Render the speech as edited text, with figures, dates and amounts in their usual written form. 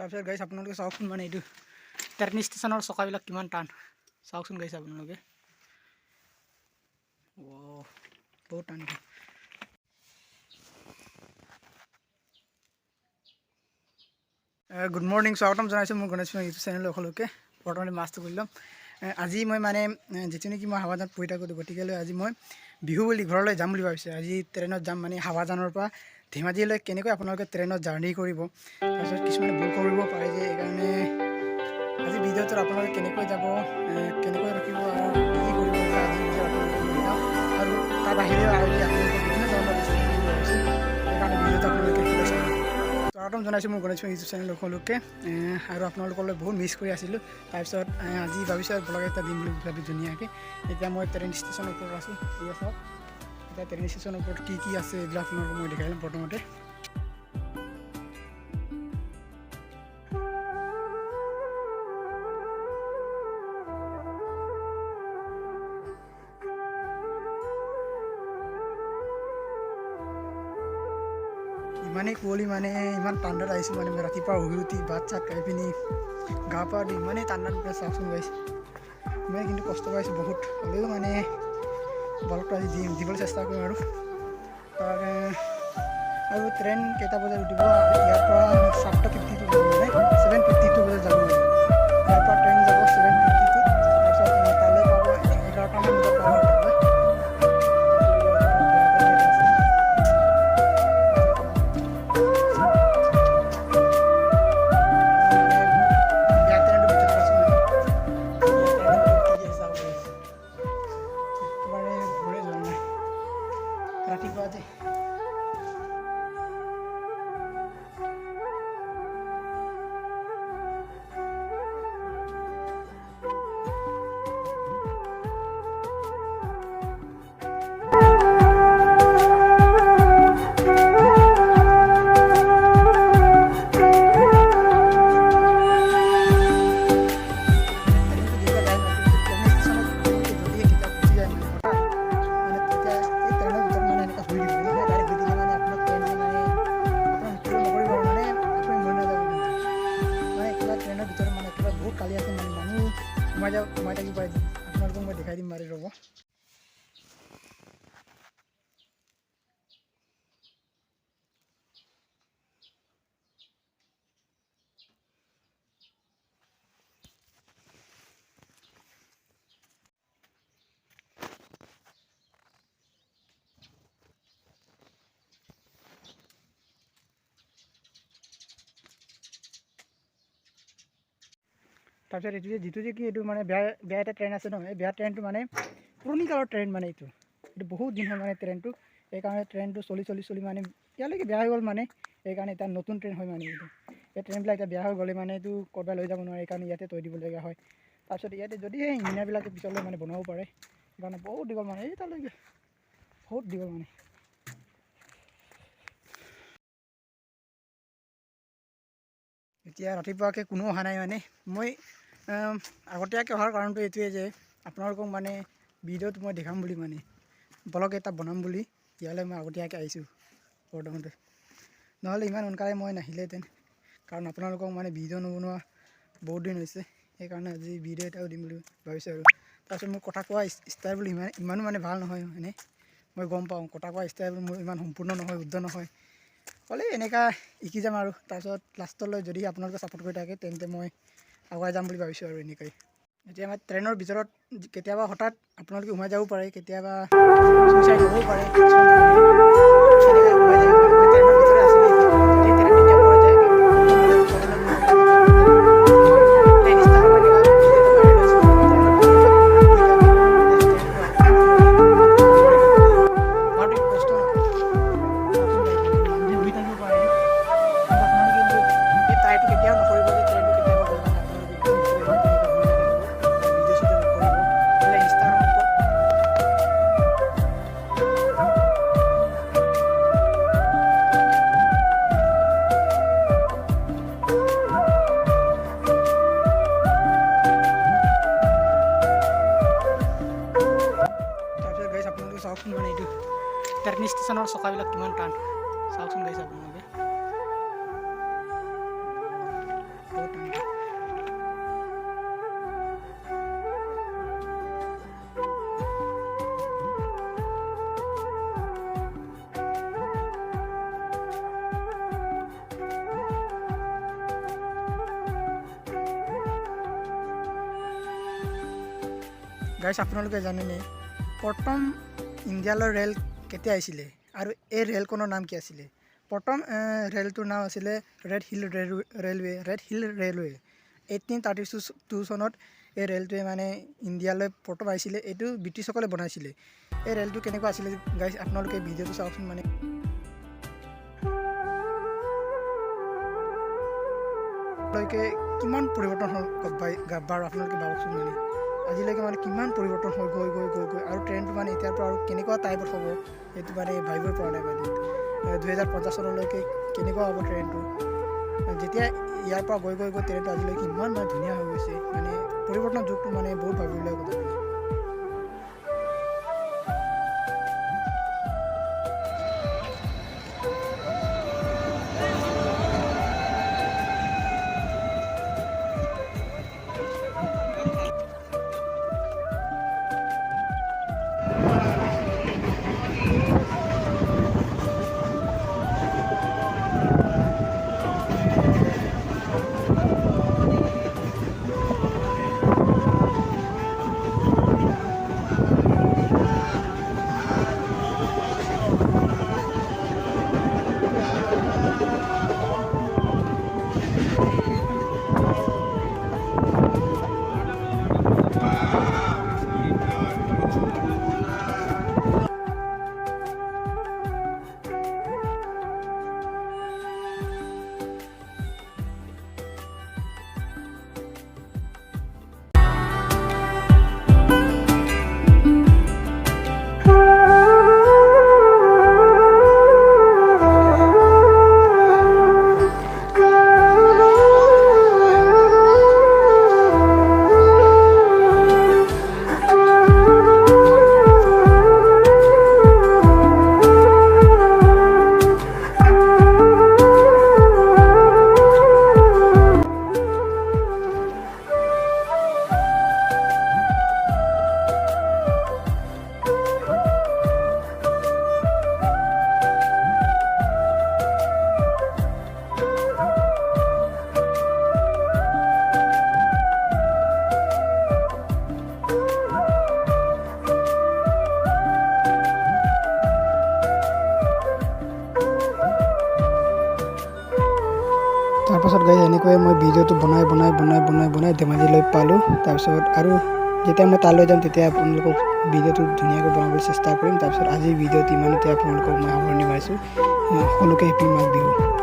তাৰপিছত গাইছ আপোনালোকে চাওকচোন মানে এইটো ট্ৰেইন ষ্টেচনৰ চকাবিলাক কিমান টান চাওকচোন গাইছ আপোনালোকে বহুত টান গুড মৰ্নিং স্বাগতম জনাইছোঁ মোৰ গণেশ ইউটিউব চেনেল সকলোকে বৰ্তমানে মাছটো কৰি ল'ম আজি মই মানে যিটো নেকি মই হাৱাজানত পঢ়ি থাকোঁ গতিকেলৈ আজি মই বিহু বুলি ঘৰলৈ যাম বুলি ভাবিছোঁ আজি ট্ৰেইনত যাম মানে হাৱাজানৰ পৰা ধেমাজিলৈ কেনেকৈ আপোনালোকে ট্ৰেইনত জাৰ্ণি কৰিব তাৰপিছত কিছুমানে ভুল কৰিব পাৰে যে এইকাৰণে আজি ভিডিঅ'টোত আপোনালোকে কেনেকৈ যাব কেনেকৈ ৰখিব আৰু কি কৰিব আজি ভিডিঅ' আপোনালোকে আৰু তাৰ বাহিৰেও আজি আপোনালোকে বিভিন্ন ধৰণৰ সেইকাৰণে ভিডিঅ'টো আপোনালোকে স্বাগতম জনাইছোঁ মোৰ গণেশ ইউটিউব চেনেল সকলোকে আৰু আপোনালোকলৈ বহুত মিছ কৰি আছিলোঁ তাৰপিছত আজি ভাবিছোঁ ব্লগ এটা দিম বুলি ভাবি ধুনীয়াকৈ এতিয়া মই ট্ৰেইন ষ্টেচনৰ ওপৰত আছোঁ ঠিক আছে এতিয়া ট্ৰেইন ষ্টেচনৰ ওপৰত কি আছে এইবিলাক আপোনালোকক মই দেখাই ল'ম প্ৰথমতে ইমানেই কুঁৱলী মানে ইমান ঠাণ্ডাত আহিছোঁ মানে মই ৰাতিপুৱা শুই উঠি ভাত চাত খাই পিনি গা পা দি ইমানেই ঠাণ্ডাত চাওকচোন গাইছোঁ ইমানে কিন্তু কষ্ট পাইছোঁ বহুত হ'লেও মানে ব্লগটো আজি দিবলৈ চেষ্টা কৰিম আৰু ট্ৰেইন কেইটা বজাত উঠিব ইয়াৰ পৰা 7:52 মানে 7:52 বজাত যাব ইয়াৰ পৰা ট্ৰেইন যাব 7:52 তাৰপিছত তালৈ পাব 11টামান বজাত পাব ৰাতিপুৱা যে বহুত কালি আছে মানে মানুহ সোমাই থাকিব পাৰে আপোনালোকক মই দেখাই দিম মাৰি ৰ'ব তাৰপিছত এইটো যিটো যে কি এইটো মানে বেয়া এটা ট্ৰেইন আছে নহয় এই বেয়া ট্ৰেইনটো মানে পুৰণি কালৰ ট্ৰেইন মানে এইটো বহুত দিন হ'ল মানে ট্ৰেইনটো সেইকাৰণে ট্ৰেইনটো চলি মানে ইয়ালৈকে বেয়া হৈ গ'ল মানে সেইকাৰণে এতিয়া নতুন ট্ৰেইন হয় মানে এইটো এই ট্ৰেইনবিলাক এতিয়া বেয়া হৈ গ'লে মানে এইটো ক'ৰবাত লৈ যাব নোৱাৰে সেইকাৰণে ইয়াতে থৈ দিবলগীয়া হয় তাৰপিছত ইয়াতে যদি সেই ইঞ্জিনিয়াৰবিলাকে পিছলৈ মানে বনাব পাৰে সেইকাৰণে বহুত দীঘল মানে এই তালৈকে বহুত দীঘল মানে এতিয়া ৰাতিপুৱাকৈ কোনো অহা নাই মানে মই আগতীয়াকৈ অহাৰ কাৰণটো এইটোৱে যে আপোনালোকক মানে ভিডিঅ'টো মই দেখাম বুলি মানে ব্লগ এটা বনাম বুলি ইয়ালৈ মই আগতীয়াকৈ আহিছোঁ বৰ্তমানতে নহ'লে ইমান সোনকালে মই নাহিলেহেঁতেন কাৰণ আপোনালোকক মানে ভিডিঅ' নবনোৱা বহুত দিন হৈছে সেইকাৰণে আজি ভিডিঅ' এটাও দিম বুলি ভাবিছোঁ আৰু তাৰপিছত মোৰ কথা কোৱা ষ্টাইলবোৰ ইমানো মানে ভাল নহয় মানে মই গম পাওঁ কথা কোৱা ষ্টাইলবোৰ মোৰ ইমান সম্পূৰ্ণ নহয় শুদ্ধ নহয় হ'লে এনেকুৱা শিকি যাম আৰু তাৰপিছত লাষ্টলৈ যদি আপোনালোকে ছাপোৰ্ট কৰি থাকে তেন্তে মই আগুৱাই যাম বুলি ভাবিছোঁ আৰু এনেকৈ এতিয়া আমাৰ ট্ৰেইনৰ ভিতৰত কেতিয়াবা হঠাৎ আপোনালোকে সোমাই যাব পাৰে কেতিয়াবা চুইচাইড হ'বও পাৰে চাওকচোন মানে এইটো ট্ৰেইন ষ্টেচনৰ চকাবিলাক কিমান টান চাওকচোন গাইছে আপোনালোকে গাইছ আপোনালোকে জানেনে প্ৰথম ইণ্ডিয়ালৈ ৰেল কেতিয়া আহিছিলে আৰু এই ৰেলখনৰ নাম কি আছিলে? প্ৰথম ৰেলটোৰ নাম আছিলে ৰেড হিল ৰেলৱে 1832 চনত এই ৰেলটোৱে মানে ইণ্ডিয়ালৈ প্ৰথম আহিছিলে। এইটো ব্ৰিটিছসকলে বনাইছিলে। এই ৰেলটো কেনেকুৱা আছিলে গাইছ আপোনালোকে ভিডিঅ'টো চাওকচোন। মানে কিমান পৰিৱৰ্তন হ'ল বাৰু আপোনালোকে ভাবকচোন। মানে আজিলৈকে মানে কিমান পৰিৱৰ্তন হৈ গৈ আৰু ট্ৰেইনটো মানে এতিয়াৰ পৰা আৰু কেনেকুৱা টাইপত হ'ব সেইটো মানে ভাবিবই পৰা নাই। মানে 2050 চনলৈকে কেনেকুৱা হ'ব ট্ৰেইনটো। যেতিয়া ইয়াৰ পৰা গৈ ট্ৰেইনটো আজিলৈকে ইমান মানে ধুনীয়া হৈ গৈছে। মানে পৰিৱৰ্তন যুগটো মানে বহুত ভাবিবলগীয়া কথা। তাৰপাছত গাইজ এনেকৈ মই ভিডিঅ'টো বনাই ধেমাজিলৈ পালোঁ। তাৰপিছত আৰু যেতিয়া মই তালৈ যাম তেতিয়া আপোনালোকক ভিডিঅ'টো ধুনীয়াকৈ বনাবলৈ চেষ্টা কৰিম। তাৰপিছত আজিৰ ভিডিঅ'টো ইমানতে আপোনালোকক মই সামৰণি মাৰিছোঁ। সকলোকে হেপী মাঘ বিহু।